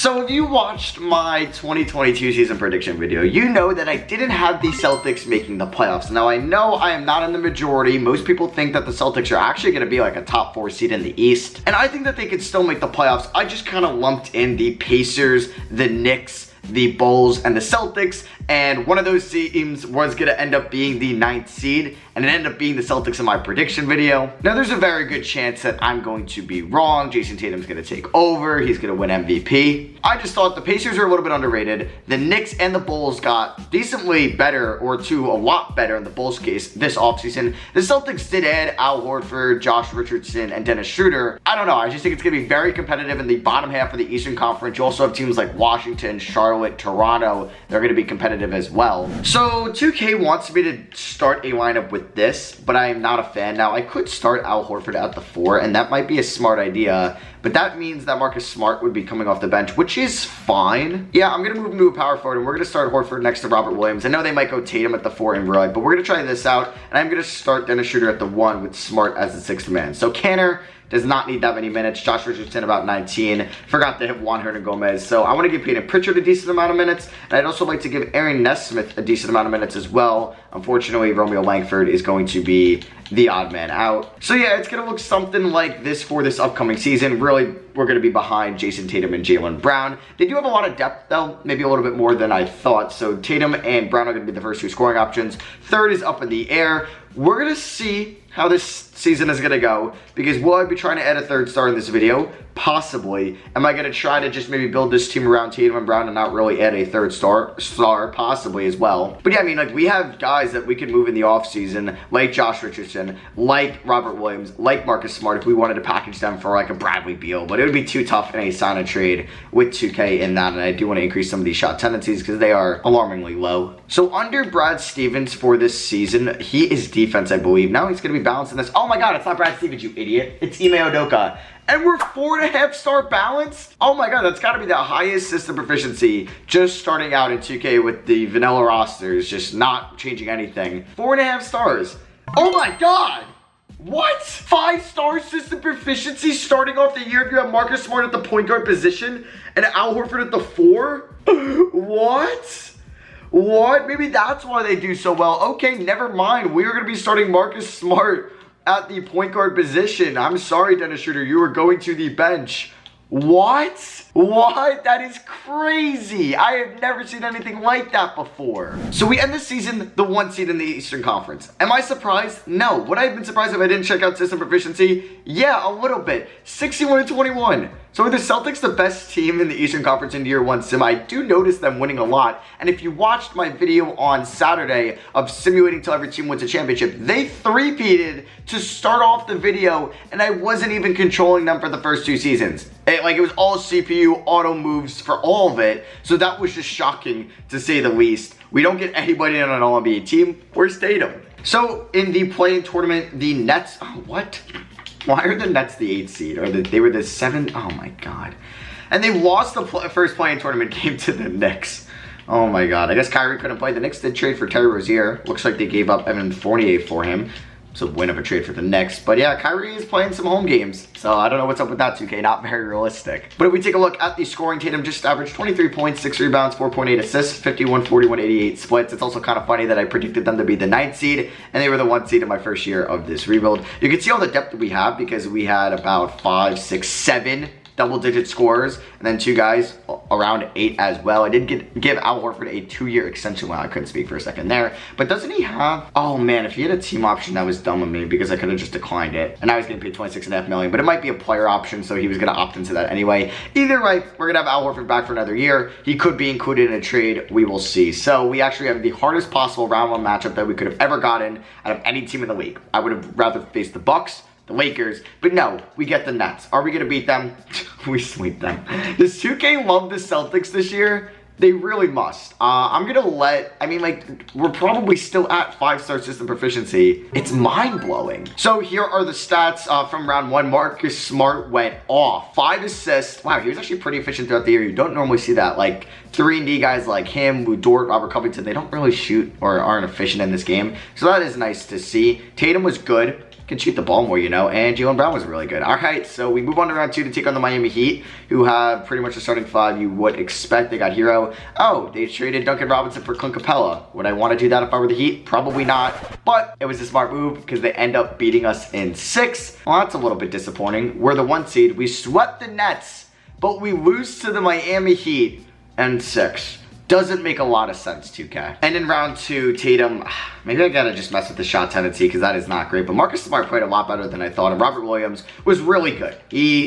So if you watched my 2022 season prediction video, you know that I didn't have the Celtics making the playoffs. Now I know I am not in the majority. Most people think that the Celtics are actually going to be like a top 4 seed in the East. And I think that they could still make the playoffs. I just kind of lumped in the Pacers, the Knicks, the Bulls, and the Celtics, and one of those teams was going to end up being the 9th seed, and it ended up being the Celtics in my prediction video. Now, there's a very good chance that I'm going to be wrong. Jason Tatum's going to take over. He's going to win MVP. I just thought the Pacers are a little bit underrated. The Knicks and the Bulls got decently better, or to a lot better in the Bulls' case, this offseason. The Celtics did add Al Horford, Josh Richardson, and Dennis Schroeder. I don't know. I just think it's going to be very competitive in the bottom half of the Eastern Conference. You also have teams like Washington, Charlotte, Toronto. They're going to be competitive as well. So 2K wants me to start a lineup with this, but I am not a fan. Now, I could start Al Horford at the 4, and that might be a smart idea, but that means that Marcus Smart would be coming off the bench, which is fine. Yeah, I'm going to move him to a power forward, and we're going to start Horford next to Robert Williams. I know they might go Tatum at the 4 and Roy, but we're going to try this out, and I'm going to start Dennis Schroeder at the 1 with Smart as the 6th man. So Canner does not need that many minutes. Josh Richardson about 19. Forgot to hit Juan Hernan-Gomez. So I want to give Peyton Pritchard a decent amount of minutes. And I'd also like to give Aaron Nesmith a decent amount of minutes as well. Unfortunately, Romeo Langford is going to be the odd man out. So yeah, it's going to look something like this for this upcoming season. Really, we're going to be behind Jason Tatum and Jaylen Brown. They do have a lot of depth though, maybe a little bit more than I thought. So Tatum and Brown are going to be the first 2 scoring options. Third is up in the air. We're going to see how this season is going to go, because will I be trying to add a 3rd star in this video? Possibly. Am I going to try to just maybe build this team around Tatum and Brown and not really add a 3rd star? Possibly as well. But yeah, I mean, like, we have guys that we could move in the offseason, like Josh Richardson, like Robert Williams, like Marcus Smart, if we wanted to package them for like a Bradley Beal, but it would be too tough in a sign and trade with 2K in that, and I do want to increase some of these shot tendencies because they are alarmingly low. So under Brad Stevens for this season, he is defense, I believe. Now he's going to be balanced in this. Oh my god, it's not Brad Stevens, you idiot. It's Ime Udoka. And we're 4.5 star balanced? Oh my god, that's got to be the highest system proficiency just starting out in 2K with the vanilla rosters, just not changing anything. 4.5 stars. Oh my god! What? 5-star system proficiency starting off the year if you have Marcus Smart at the point guard position and Al Horford at the 4? What? What? Maybe that's why they do so well. Okay, never mind. We are going to be starting Marcus Smart at the point guard position. I'm sorry, Dennis Schroeder. You are going to the bench. What? What? That is crazy. I have never seen anything like that before. So we end the season the 1 seed in the Eastern Conference. Am I surprised? No. Would I have been surprised if I didn't check out system proficiency? Yeah, a little bit. 61-21. So are the Celtics the best team in the Eastern Conference in year 1 sim? I do notice them winning a lot. And if you watched my video on Saturday of simulating till every team wins a championship, they 3-peated to start off the video, and I wasn't even controlling them for the first 2 seasons. It was all CPU, auto moves for all of it. So that was just shocking, to say the least. We don't get anybody on an All-NBA team. Where's Tatum? So in the play-in tournament, the Nets... Oh, what? Why are the Nets the 8th seed? Or they were the 7th? Oh my god. And they lost the first play-in tournament game to the Knicks. Oh my god. I guess Kyrie couldn't play. The Knicks did trade for Terry Rozier. Looks like they gave up Evan Fournier for him. It's a win of a trade for the Knicks. But yeah, Kyrie is playing some home games. So I don't know what's up with that, 2K. Not very realistic. But if we take a look at the scoring, Tatum just averaged 23 points, 6 rebounds, 4.8 assists, 51, 41, 88 splits. It's also kind of funny that I predicted them to be the 9th seed, and they were the 1 seed in my first year of this rebuild. You can see all the depth that we have because we had about 5, 6, 7 double-digit scorers, and then 2 guys around 8 as well. I did give Al Horford a 2-year extension. Well, I couldn't speak for a second there. But doesn't he have... Oh, man, if he had a team option, that was dumb of me because I could have just declined it. And I was getting paid $26.5 million, but it might be a player option, so he was going to opt into that anyway. Either way, we're going to have Al Horford back for another year. He could be included in a trade. We will see. So we actually have the hardest possible round 1 matchup that we could have ever gotten out of any team in the league. I would have rather faced the Bucks, the Lakers, but no, we get the Nets. Are we going to beat them? We sweep them. Does 2K love the Celtics this year? They really must. I'm going to we're probably still at 5-star system proficiency. It's mind-blowing. So here are the stats from round 1. Marcus Smart went off. 5 assists. Wow, he was actually pretty efficient throughout the year. You don't normally see that. Like, 3-and-D guys like him, Lou Dort, Robert Covington, they don't really shoot or aren't efficient in this game. So that is nice to see. Tatum was good. can shoot the ball more, you know, and Jaylen Brown was really good. All right, so we move on to round 2 to take on the Miami Heat, who have pretty much the starting 5 you would expect. They got Hero. Oh, they traded Duncan Robinson for Clint Capella. Would I want to do that if I were the Heat? Probably not, but it was a smart move because they end up beating us in 6. Well, that's a little bit disappointing. We're the 1 seed. We swept the Nets, but we lose to the Miami Heat in 6. Doesn't make a lot of sense, 2K. And in round 2, Tatum, maybe I gotta just mess with the shot tendency because that is not great. But Marcus Smart played a lot better than I thought, and Robert Williams was really good.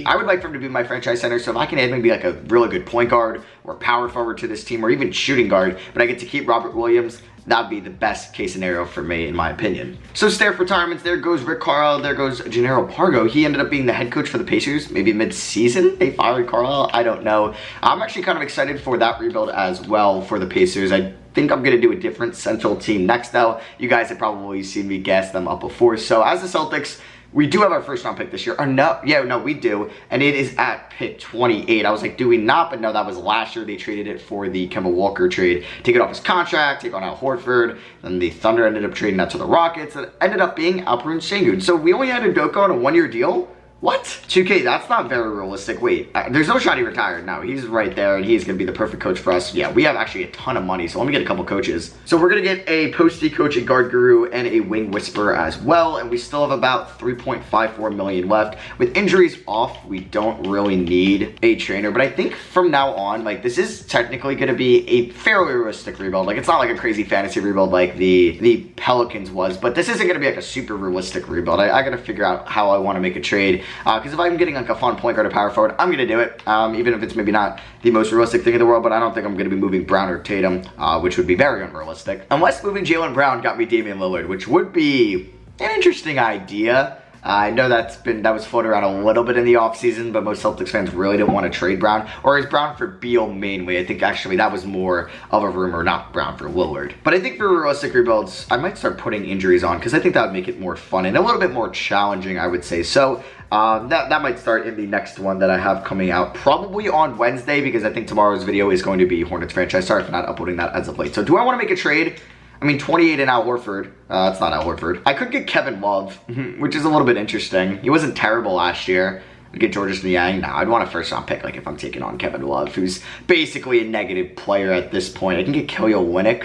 I would like for him to be my franchise center, so if I can add maybe like a really good point guard or power forward to this team, or even shooting guard, but I get to keep Robert Williams, that'd be the best case scenario for me, in my opinion. So staff retirements, there goes Rick Carlisle, there goes Gennaro Pargo. He ended up being the head coach for the Pacers, maybe mid-season. They fired Carlisle, I don't know. I'm actually kind of excited for that rebuild as well for the Pacers. I think I'm gonna do a different central team next though. You guys have probably seen me gas them up before. So as the Celtics, we do have our first round pick this year. Or no, yeah, no, we do. And it is at pick 28. I was like, do we not? But no, that was last year. They traded it for the Kemba Walker trade. Take it off his contract, take on Al Horford. Then the Thunder ended up trading that to the Rockets. It ended up being Alperen Sengun. So we only had Udoka on a 1-year deal? What? 2K, that's not very realistic. Wait, there's no shot he retired. No, he's right there, and he's going to be the perfect coach for us. Yeah, we have actually a ton of money, so let me get a couple coaches. So we're going to get a posty coach, a guard guru, and a wing whisperer as well, and we still have about 3.54 million left. With injuries off, we don't really need a trainer, but I think from now on, like, this is technically going to be a fairly realistic rebuild. Like, it's not like a crazy fantasy rebuild like the Pelicans was, but this isn't going to be like a super realistic rebuild. I got to figure out how I want to make a trade. Because if I'm getting like a fun point guard or power forward, I'm going to do it. Even if it's maybe not the most realistic thing in the world, but I don't think I'm going to be moving Brown or Tatum, which would be very unrealistic. Unless moving Jaylen Brown got me Damian Lillard, which would be an interesting idea. I know that was floated around a little bit in the offseason, but most Celtics fans really didn't want to trade Brown. Or is Brown for Beal mainly? I think actually that was more of a rumor, not Brown for Lillard. But I think for realistic rebuilds, I might start putting injuries on because I think that would make it more fun and a little bit more challenging, I would say. So that might start in the next one that I have coming out probably on Wednesday, because I think tomorrow's video is going to be Hornets franchise. Sorry for not uploading that as of late. So do I want to make a trade? I mean, 28 and Al Horford. It's not Al Horford. I could get Kevin Love, which is a little bit interesting. He wasn't terrible last year. I'd get Georges Niang. No, I'd want a first-round pick, like, if I'm taking on Kevin Love, who's basically a negative player at this point. I can get Kelly Olynyk.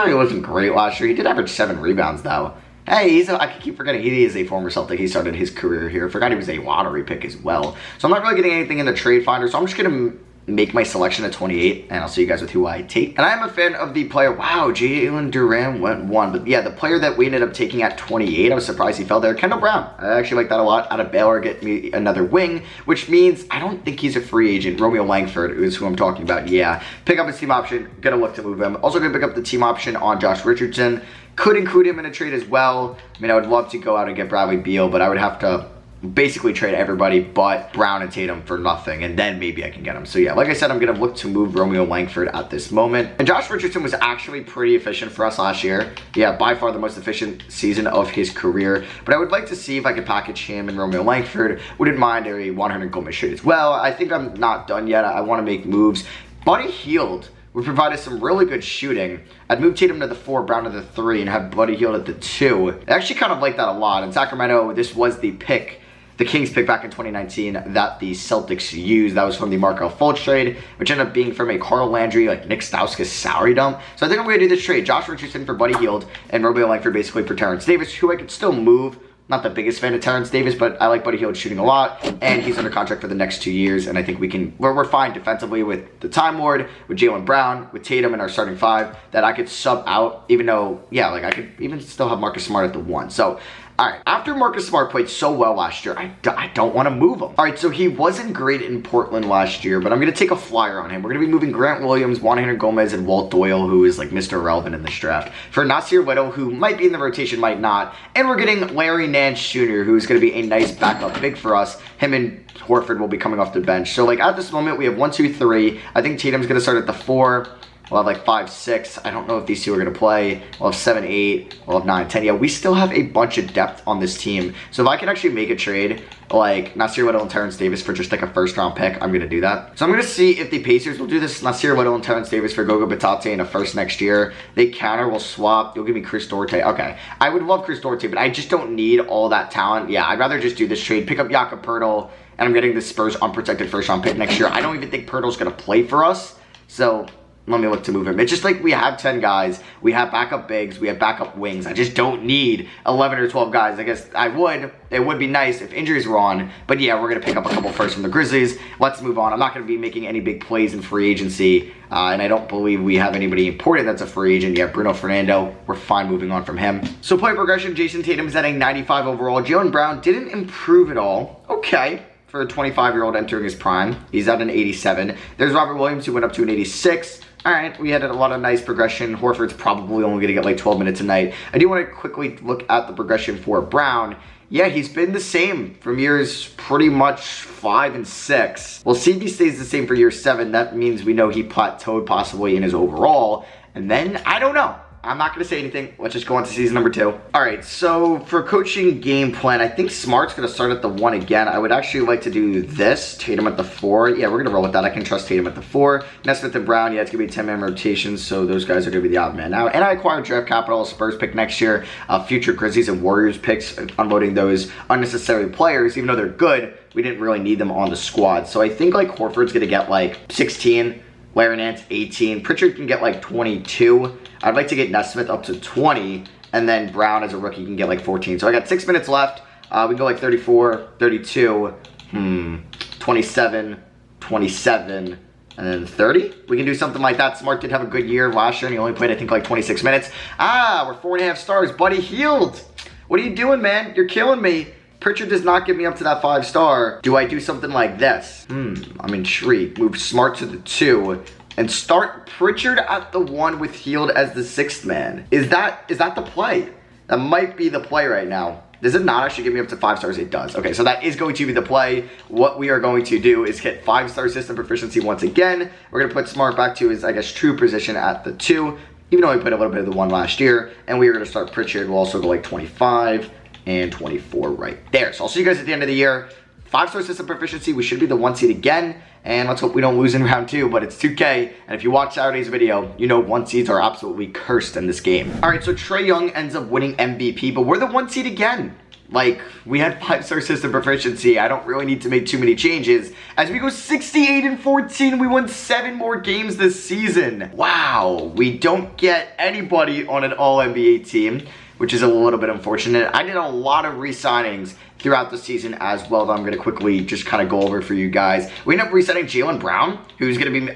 He wasn't great last year. He did average 7 rebounds, though. Hey, I keep forgetting he is a former Celtic. He started his career here. I forgot he was a lottery pick as well. So I'm not really getting anything in the trade finder, so I'm just going to make my selection at 28, and I'll see you guys with who I take. And I am a fan of the player. Wow, Jaylen Brown went 1. But yeah, the player that we ended up taking at 28, I was surprised he fell there. Kendall Brown. I actually like that a lot. Out of Baylor, get me another wing, which means I don't think he's a free agent. Romeo Langford is who I'm talking about. Yeah, pick up his team option. Gonna look to move him. Also gonna pick up the team option on Josh Richardson. Could include him in a trade as well. I mean, I would love to go out and get Bradley Beal, but I would have to basically trade everybody but Brown and Tatum for nothing, and then maybe I can get him. So yeah, like I said, I'm gonna look to move Romeo Langford at this moment. And Josh Richardson was actually pretty efficient for us last year. Yeah, by far the most efficient season of his career. But I would like to see if I could package him and Romeo Langford. Wouldn't mind a 100 goal trade as well. I think I'm not done yet. I want to make moves. Buddy Hield would provide us some really good shooting. I'd move Tatum to the 4, Brown to the 3, and have Buddy Hield at the 2. I actually kind of like that a lot. In Sacramento, this was the pick, the Kings pick back in 2019 that the Celtics used. That was from the Markelle Fultz trade, which ended up being from a Carl Landry, like Nick Stauskas salary dump. So I think I'm going to do this trade. Josh Richardson for Buddy Hield and Romeo Langford basically for Terrence Davis, who I could still move. Not the biggest fan of Terrence Davis, but I like Buddy Hield shooting a lot, and he's under contract for the next 2 years, and I think we're fine defensively with the Time Lord, with Jaylen Brown, with Tatum in our starting 5, that I could sub out, even though, yeah, like I could even still have Marcus Smart at the 1. So, all right, after Marcus Smart played so well last year, I don't want to move him. All right, so he wasn't great in Portland last year, but I'm going to take a flyer on him. We're going to be moving Grant Williams, Juan Gomez, and Walt Doyle, who is like Mr. Irrelevant in this draft, for Nasir Little, who might be in the rotation, might not. And we're getting Larry Nance Jr., who's going to be a nice backup big for us. Him and Horford will be coming off the bench. So like at this moment, we have 1, 2, 3. I think Tatum's going to start at the 4. We'll have like 5, 6. I don't know if these two are going to play. We'll have 7, 8. We'll have 9, 10. Yeah, we still have a bunch of depth on this team. So if I can actually make a trade like Nasir Little and Terrence Davis for just like a first-round pick, I'm going to do that. So I'm going to see if the Pacers will do this. Nasir Little and Terrence Davis for Goga Bitadze in a first next year. They counter, will swap. You'll give me Chris Duarte. Okay. I would love Chris Duarte, but I just don't need all that talent. Yeah, I'd rather just do this trade. Pick up Jakob Poeltl, and I'm getting the Spurs unprotected first-round pick next year. I don't even think Poeltl's going to play for us. So let me look to move him. It's just like we have 10 guys. We have backup bigs. We have backup wings. I just don't need 11 or 12 guys. I guess I would. It would be nice if injuries were on. But yeah, we're going to pick up a couple first from the Grizzlies. Let's move on. I'm not going to be making any big plays in free agency. And I don't believe we have anybody important that's a free agent. Yeah, Bruno Fernando. We're fine moving on from him. So player progression, Jason Tatum is at a 95 overall. Jaylen Brown didn't improve at all. Okay. For a 25-year-old entering his prime. He's at an 87. There's Robert Williams, who went up to an 86. All right, we had a lot of nice progression. Horford's probably only going to get like 12 minutes a night. I do want to quickly look at the progression for Brown. Yeah, he's been the same from years pretty much 5 and 6. We'll see if he stays the same for year 7. That means we know he plateaued possibly in his overall. And then, I don't know. I'm not going to say anything. Let's just go on to season number 2. All right, so for coaching game plan, I think Smart's going to start at the 1 again. I would actually like to do this. Tatum at the 4. Yeah, we're going to roll with that. I can trust Tatum at the 4. Nesmith and Brown, yeah, it's going to be 10-man rotations, so those guys are going to be the odd man out. And I acquired draft capital, Spurs pick next year, future Grizzlies and Warriors picks, unloading those unnecessary players. Even though they're good, we didn't really need them on the squad. So I think like Horford's going to get like 16. Larry Nance, 18. Pritchard can get like 22. I'd like to get Nesmith up to 20. And then Brown as a rookie can get like 14. So I got 6 minutes left. We can go like 34, 32, 27, 27, and then 30. We can do something like that. Smart did have a good year last year, and he only played, I think, like 26 minutes. Ah, we're 4.5 stars. Buddy Hield. What are you doing, man? You're killing me. Pritchard does not get me up to that 5-star. Do I do something like this? I'm intrigued. Move Smart to the 2 and start Pritchard at the 1 with Hield as the 6th man. Is that the play? That might be the play right now. Does it not actually get me up to 5 stars? It does. Okay, so that is going to be the play. What we are going to do is hit 5-star system proficiency once again. We're going to put Smart back to his, I guess, true position at the 2, even though we put a little bit of the 1 last year. And we are going to start Pritchard. We'll also go like 25 and 24 right there. So I'll see you guys at the end of the year. 5-star system proficiency. We should be the 1 seed again. And let's hope we don't lose in round 2, but it's 2K. And if you watch Saturday's video, you know 1 seeds are absolutely cursed in this game. All right, so Trae Young ends up winning MVP, but we're the 1 seed again. Like, we had 5-star system proficiency. I don't really need to make too many changes. As we go 68 and 14, we won 7 more games this season. Wow, we don't get anybody on an all-NBA team, which is a little bit unfortunate. I did a lot of re-signings throughout the season as well that I'm going to quickly just kind of go over for you guys. We ended up resetting Jaylen Brown, who's going to be,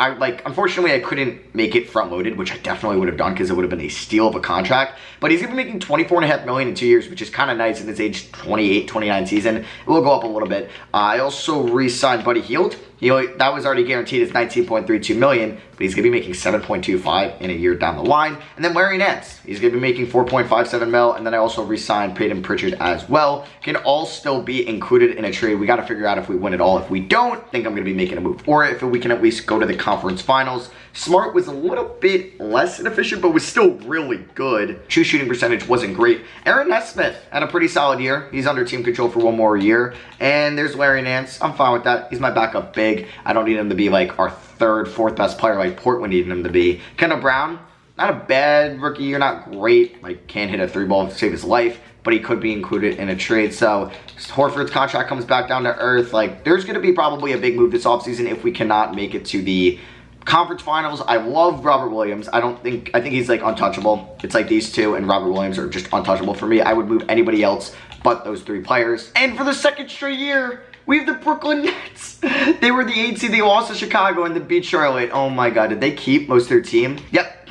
unfortunately I couldn't make it front loaded, which I definitely would have done because it would have been a steal of a contract. But he's going to be making $24.5 million in 2 years, which is kind of nice in his age 28, 29 season. It will go up a little bit. I also re-signed Buddy Hield. That was already guaranteed as $19.32 million, but he's going to be making $7.25 in a year down the line. And then Larry Nance, he's going to be making $4.57 mil. And then I also re-signed Peyton Pritchard as well. Can all still be included in a trade. We got to figure out if we win it all. If we don't, I think I'm going to be making a move. Or if we can at least go to the conference finals. Smart was a little bit less inefficient, but was still really good. True shooting percentage wasn't great. Aaron Nesmith had a pretty solid year. He's under team control for 1 more year. And there's Larry Nance. I'm fine with that. He's my backup big. I don't need him to be like our 3rd, 4th best player like Portland needed him to be. Kendall Brown, not a bad rookie year, not great. Like, can't hit a 3-ball to save his life, but he could be included in a trade. So Horford's contract comes back down to earth. Like, there's going to be probably a big move this offseason if we cannot make it to the conference finals. I love Robert Williams. I think he's like untouchable. It's like these two and Robert Williams are just untouchable for me. I would move anybody else but those 3 players. And for the 2nd straight year, we have the Brooklyn Nets. They were the 8th seed. They lost to Chicago and then beat Charlotte. Oh my God, did they keep most of their team? Yep.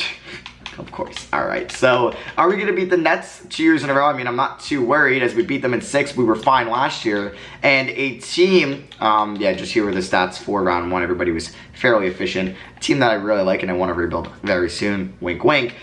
Of course. All right. So are we going to beat the Nets 2 years in a row? I mean, I'm not too worried as we beat them in 6. We were fine last year. And a team, yeah, just here were the stats for round 1. Everybody was fairly efficient. A team that I really like and I want to rebuild very soon, wink, wink,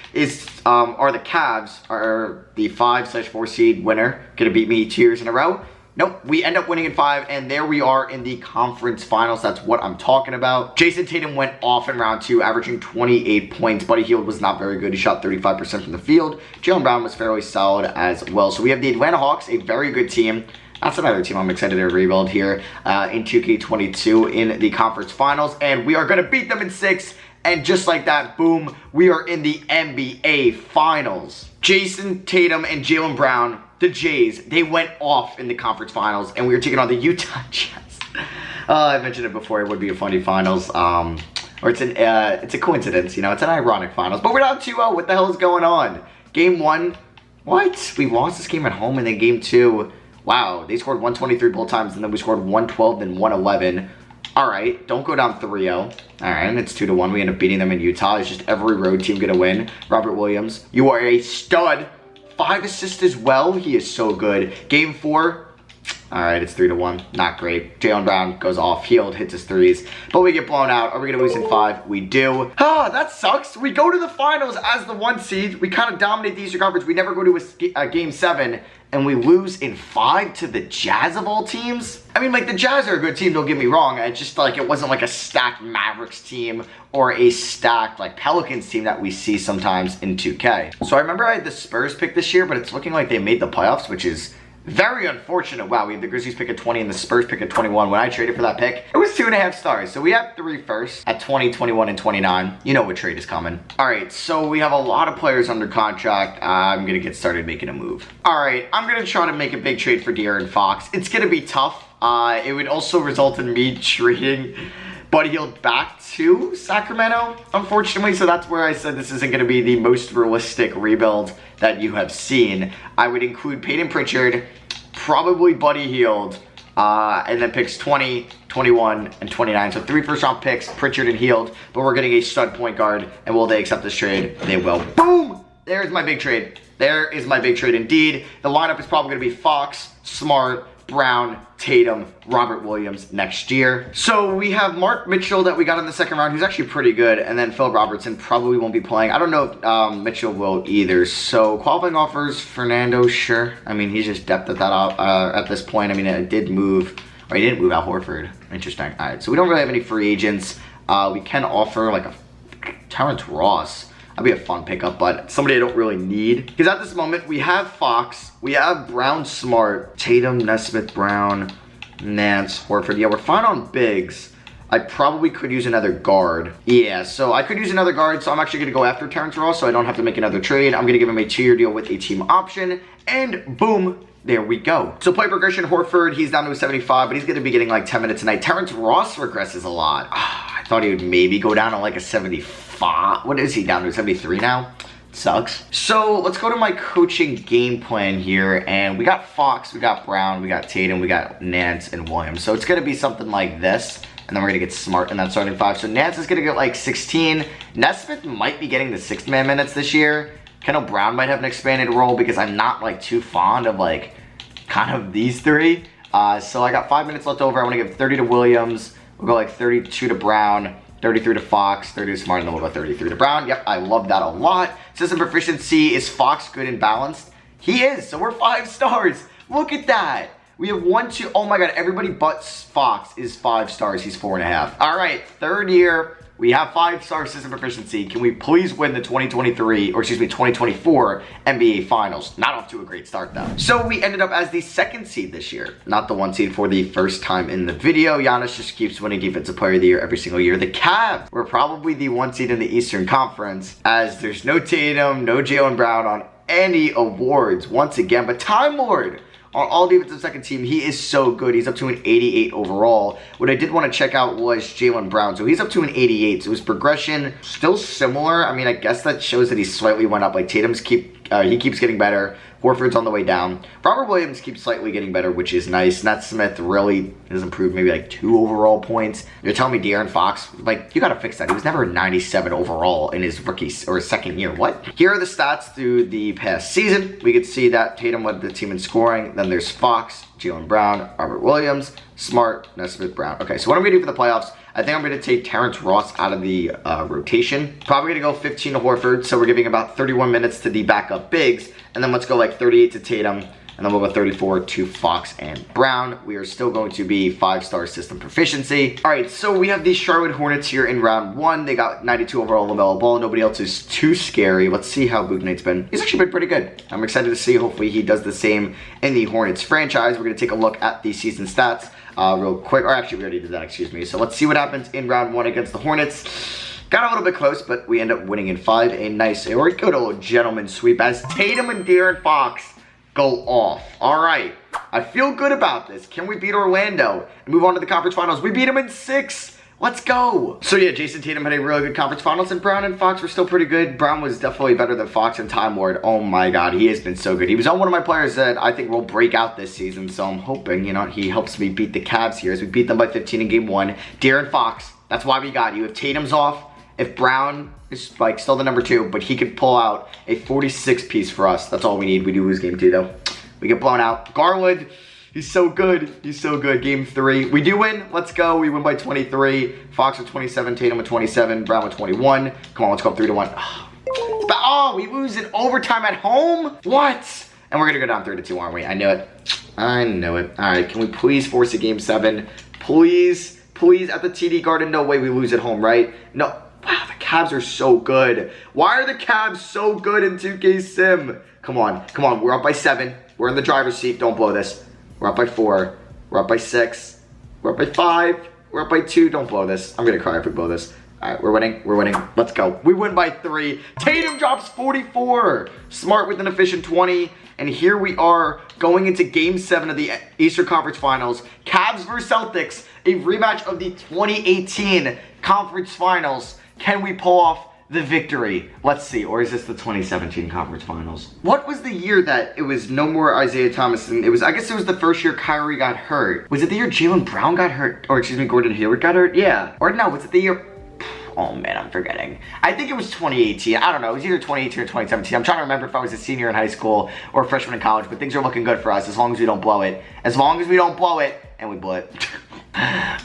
are the Cavs, are the 5/4 seed winner. Going to beat me 2 years in a row. Nope, we end up winning in 5, and there we are in the conference finals. That's what I'm talking about. Jason Tatum went off in round 2, averaging 28 points. Buddy Hield was not very good. He shot 35% from the field. Jaylen Brown was fairly solid as well. So we have the Atlanta Hawks, a very good team. That's another team I'm excited to rebuild here in 2K22 in the conference finals. And we are going to beat them in 6. And just like that, boom, we are in the NBA finals. Jason Tatum and Jaylen Brown, the Jays, they went off in the conference finals, and we were taking on the Utah Jazz. I mentioned it before, it would be a funny finals, or it's a coincidence, you know, it's an ironic finals, but we're down 2-0, what the hell is going on? Game 1, what? We lost this game at home, and then game 2, wow, they scored 123 both times, and then we scored 112 and 111. All right, don't go down 3-0. All right, and it's 2-1. We end up beating them in Utah. It's just every road team gonna win. Robert Williams, you are a stud. 5 assists as well. He is so good. Game 4. All right, it's 3-1. Not great. Jaylen Brown goes off. Hield hits his threes, but we get blown out. Are we gonna lose in 5? We do. Ah, that sucks. We go to the finals as the 1 seed. We kind of dominate the Eastern Conference. We never go to a game 7. And we lose in 5 to the Jazz of all teams? I mean, like, the Jazz are a good team, don't get me wrong. It's just, like, it wasn't, like, a stacked Mavericks team or a stacked, like, Pelicans team that we see sometimes in 2K. So I remember I had the Spurs pick this year, but it's looking like they made the playoffs, which is very unfortunate. Wow, we have the Grizzlies pick at 20 and the Spurs pick at 21. When I traded for that pick, it was 2.5 stars. So we have 3 firsts at 20, 21, and 29. You know what trade is coming. All right, so we have a lot of players under contract. I'm going to get started making a move. All right, I'm going to try to make a big trade for De'Aaron Fox. It's going to be tough. It would also result in me trading Buddy Hield back to Sacramento, unfortunately. So that's where I said this isn't going to be the most realistic rebuild that you have seen. I would include Peyton Pritchard, probably Buddy Hield, and then picks 20, 21, and 29. So 3 first-round picks, Pritchard and Hield, but we're getting a stud point guard. And will they accept this trade? They will. Boom! There's my big trade. There is my big trade indeed. The lineup is probably going to be Fox, Smart, Brown, Tatum, Robert Williams next year. So we have Mark Mitchell that we got in the 2nd round, who's actually pretty good, and then Phil Robertson probably won't be playing. I don't know if Mitchell will either. So qualifying offers, Fernando, sure. I mean, he's just depth at that at this point. I mean, it did move, or he didn't move Al Horford. Interesting. All right, so we don't really have any free agents. We can offer like a Terrence Ross. That'd be a fun pickup, but somebody I don't really need. Because at this moment, we have Fox, we have Brown, Smart, Tatum, Nesmith, Brown, Nance, Horford. Yeah, we're fine on bigs. I probably could use another guard. Yeah, so I could use another guard, so I'm actually going to go after Terrence Ross, so I don't have to make another trade. I'm going to give him a 2-year deal with a team option, and boom, there we go. So play progression, Horford, he's down to a 75, but he's going to be getting like 10 minutes tonight. Terrence Ross regresses a lot. I thought he would maybe go down to like a 75. What is he down to, 73 now? Sucks. So let's go to my coaching game plan here, and we got Fox, we got Brown, we got Tatum, we got Nance and Williams. So it's going to be something like this, and then we're going to get Smart in that starting 5. So Nance is going to get like 16. Nesmith might be getting the 6-man minutes this year. Kendall Brown might have an expanded role because I'm not like too fond of like kind of these 3. So I got 5 minutes left over. I want to give 30 to Williams. We'll go like 32 to Brown, 33 to Fox, 30 to Smart, and then we'll go 33 to Brown. Yep, I love that a lot. System proficiency, is Fox good and balanced? He is, so we're 5 stars. Look at that. We have 1, 2, oh my god, everybody but Fox is 5 stars. He's 4.5. All right, 3rd year. We have 5-star system proficiency. Can we please win the 2024 NBA Finals? Not off to a great start, though. So we ended up as the 2nd seed this year, not the 1 seed for the first time in the video. Giannis just keeps winning Defensive Player of the Year every single year. The Cavs were probably the 1 seed in the Eastern Conference, as there's no Tatum, no Jaylen Brown on any awards once again, but Time Lord on all defensive 2nd team, he is so good. He's up to an 88 overall. What I did want to check out was Jaylen Brown. So he's up to an 88. So his progression still similar. I mean, I guess that shows that he slightly went up. Like Tatum's he keeps getting better. Horford's on the way down. Robert Williams keeps slightly getting better, which is nice. Nesmith really has improved maybe like 2 overall points. You're telling me De'Aaron Fox, like, you got to fix that. He was never a 97 overall in his rookie or his 2nd year. What? Here are the stats through the past season. We could see that Tatum led the team in scoring. Then there's Fox, Jaylen Brown, Robert Williams, Smart, Nesmith, Brown. Okay, so what I'm going to do for the playoffs, I think I'm going to take Terrence Ross out of the rotation. Probably going to go 15 to Horford, so we're giving about 31 minutes to the backup bigs. And then let's go like 38 to Tatum, And then we'll go 34 to Fox and Brown. We are still going to be 5-star system proficiency. All right, so we have the Charlotte Hornets here in round 1. They got 92 overall LaMelo Ball. Nobody else is too scary. Let's see how Book Knight's been. He's actually been pretty good. I'm excited to see. Hopefully he does the same in the Hornets franchise. We're going to take a look at the season stats real quick. Or actually, we already did that, excuse me. So let's see what happens in round 1 against the Hornets. Got a little bit close, but we end up winning in 5. A nice, or good old gentleman sweep as Tatum and De'Aaron Fox go off. All right, I feel good about this. Can we beat Orlando and move on to the conference finals? We beat them in 6. Let's go. So yeah, Jason Tatum had a really good conference finals, and Brown and Fox were still pretty good. Brown was definitely better than Fox and Time Lord. Oh my God, he has been so good. He was on one of my players that I think will break out this season, so I'm hoping, you know, he helps me beat the Cavs here as we beat them by 15 in game 1. De'Aaron Fox, that's why we got you. If Tatum's off, if Brown is like still the number 2, but he could pull out a 46 piece for us. That's all we need. We do lose game 2 though. We get blown out. Garland, he's so good. He's so good. Game 3. We do win. Let's go. We win by 23. Fox with 27. Tatum with 27. Brown with 21. Come on, let's go up 3-1. Oh, we lose in overtime at home? What? And we're going to go down 3-2, aren't we? I knew it. I knew it. All right, can we please force a game 7? Please, please, at the TD Garden. No way we lose at home, right? No. Wow, the Cavs are so good. Why are the Cavs so good in 2K Sim? Come on, come on. We're up by 7. We're in the driver's seat. Don't blow this. We're up by 4. We're up by 6. We're up by 5. We're up by 2. Don't blow this. I'm going to cry if we blow this. All right, we're winning. We're winning. Let's go. We win by 3. Tatum drops 44. Smart with an efficient 20. And here we are going into Game 7 of the Eastern Conference Finals. Cavs versus Celtics. A rematch of the 2018 Conference Finals. Can we pull off the victory? Let's see. Or is this the 2017 Conference Finals? What was the year that it was no more Isaiah Thomas? And it was, I guess it was the first year Kyrie got hurt. Was it the year Jaylen Brown got hurt? Or excuse me, Gordon Hayward got hurt? Yeah. Or no, was it the year... Oh man, I'm forgetting. I think it was 2018. I don't know. It was either 2018 or 2017. I'm trying to remember if I was a senior in high school or a freshman in college, but things are looking good for us as long as we don't blow it. As long as we don't blow it, and we blow it.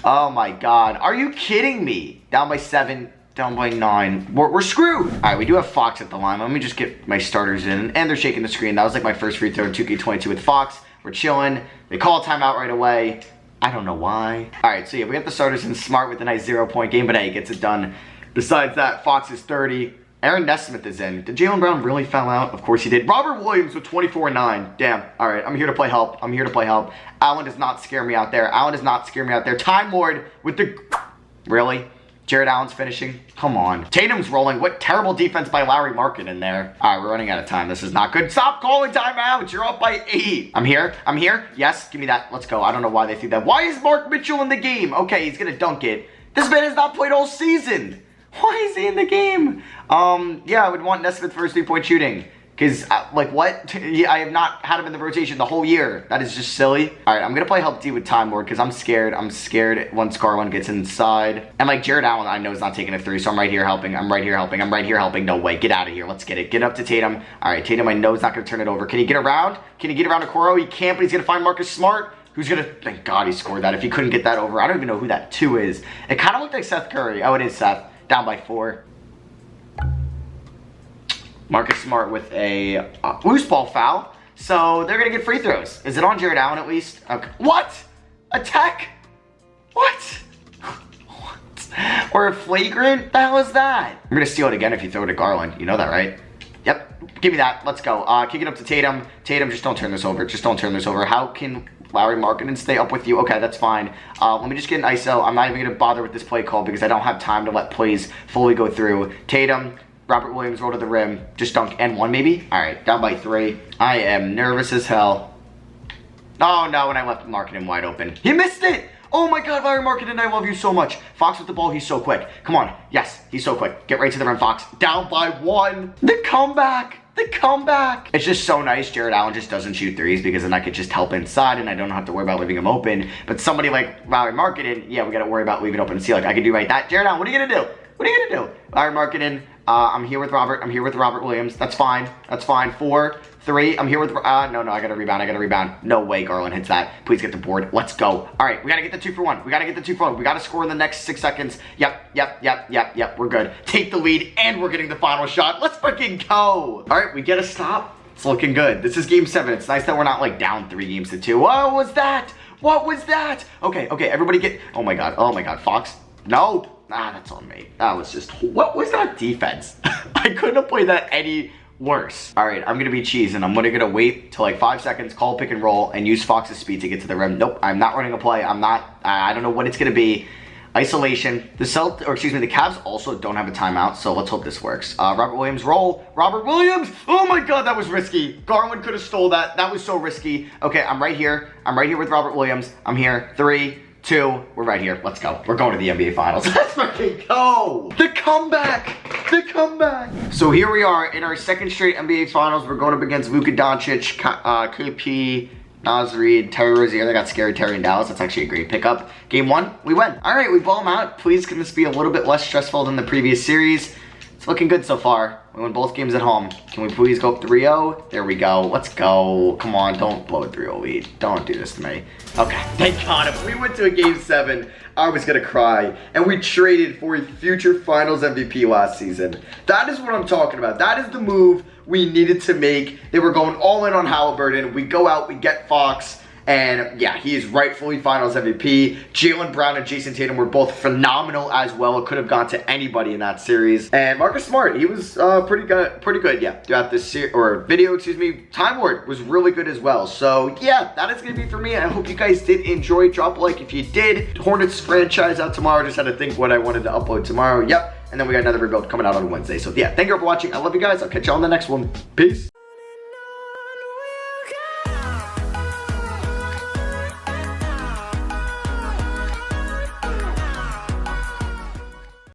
Oh my God. Are you kidding me? Down by 7. Down by 9. We're screwed. All right, we do have Fox at the line. Let me just get my starters in. And they're shaking the screen. That was like my first free throw in 2K22 with Fox. We're chilling. They call a timeout right away. I don't know why. All right, so yeah, we got the starters in. Smart with a nice 0-point game, but hey, gets it done. Besides that, Fox is 30. Aaron Nesmith is in. Did Jaylen Brown really foul out? Of course he did. Robert Williams with 24-9. Damn. All right, I'm here to play help. I'm here to play help. Allen does not scare me out there. Allen does not scare me out there. Time Lord with the... Really? Jared Allen's finishing. Come on. Tatum's rolling. What terrible defense by Larry Market in there. All right, we're running out of time. This is not good. Stop calling timeouts. You're up by 8. I'm here. I'm here. Yes, give me that. Let's go. I don't know why they threw that. Why is Mark Mitchell in the game? Okay, he's going to dunk it. This man has not played all season. Why is he in the game? Yeah, I would want Nesmith for his 3-point shooting. Because, like, what? I have not had him in the rotation the whole year. That is just silly. All right, I'm going to play help D with Time Lord because I'm scared. I'm scared once Garland gets inside. And, like, Jared Allen, I know is not taking a 3, so I'm right here helping. I'm right here helping. I'm right here helping. No way. Get out of here. Let's get it. Get up to Tatum. All right, Tatum, I know is not going to turn it over. Can he get around? Can he get around to Okoro? He can't, but he's going to find Marcus Smart. Who's going to... Thank God he scored that. If he couldn't get that over, I don't even know who that 2 is. It kind of looked like Seth Curry. Oh, it is Seth. Down by 4. Marcus Smart with a loose ball foul. So they're going to get free throws. Is it on Jared Allen at least? Okay. What? A tech? What? What? Or a flagrant? The hell is that? I'm going to steal it again if you throw it at Garland. You know that, right? Yep. Give me that. Let's go. Kick it up to Tatum. Tatum, just don't turn this over. Just don't turn this over. How can Larry Markkinen stay up with you? Okay, that's fine. Let me just get an ISO. I'm not even going to bother with this play call because I don't have time to let plays fully go through. Tatum. Robert Williams roll to the rim. Just dunk and 1 maybe? All right, down by 3. I am nervous as hell. Oh no, and I left Markkinen wide open. He missed it! Oh my God, Larry Markkinen, I love you so much. Fox with the ball, he's so quick. Come on, yes, he's so quick. Get right to the rim, Fox. Down by 1. The comeback! The comeback! It's just so nice Jared Allen just doesn't shoot 3s because then I could just help inside and I don't have to worry about leaving him open. But somebody like Larry Markkinen, yeah, we gotta worry about leaving open and see, like, I can do right that. Jared Allen, what are you gonna do? What are you gonna do? Larry Markkinen, I'm here with Robert. I'm here with Robert Williams. That's fine. That's fine. 4, 3. I'm here with... no, I gotta rebound. I gotta rebound. No way Garland hits that. Please get the board. Let's go. All right, we gotta get the 2 for 1. We gotta get the 2 for 1. We gotta score in the next 6 seconds. Yep. We're good. Take the lead, and we're getting the final shot. Let's freaking go. All right, we get a stop. It's looking good. This is game 7. It's nice that we're not like down 3 games to 2. What was that? What was that? Okay, everybody get, oh my God, Fox. No, that's on me. That was just, what was that defense? I couldn't have played that any worse. All right, I'm gonna be cheese and I'm gonna wait till like 5 seconds, call pick and roll, and use Fox's speed to get to the rim. Nope, I'm not running a play. I don't know what it's gonna be. Isolation. The Cavs also don't have a timeout, so let's hope this works. Robert Williams, roll. Robert Williams! Oh my God, that was risky. Garland could have stole that. That was so risky. Okay, I'm right here. I'm right here with Robert Williams. I'm here. 3, 2, we're right here. Let's go. We're going to the NBA Finals. Let's fucking go! The comeback! The comeback! So here we are in our 2nd straight NBA Finals. We're going up against Luka Doncic, KP, Naz Reid, Terry Rozier. They got Scary Terry in Dallas. That's actually a great pickup. Game 1, we win. All right, we ball them out. Please, can this be a little bit less stressful than the previous series? It's looking good so far. We won both games at home. Can we please go up 3-0? There we go. Let's go. Come on, don't blow a 3-0 lead. Don't do this to me. Okay, thank God. If we went to a game 7, I was gonna cry. And we traded for a future Finals MVP last season. That is what I'm talking about. That is the move we needed to make. They were going all in on Halliburton. We go out, we get Fox. And yeah, he is rightfully Finals MVP. Jaylen Brown and Jason Tatum were both phenomenal as well. It could have gone to anybody in that series. And Marcus Smart, he was pretty good, yeah, throughout this video. Time Lord was really good as well. So yeah, that is gonna be for me. I hope you guys did enjoy. Drop a like if you did. Hornets franchise out tomorrow. Just had to think what I wanted to upload tomorrow. Yep. And then we got another rebuild coming out on Wednesday. So yeah, thank you all for watching. I love you guys. I'll catch you on the next one. Peace.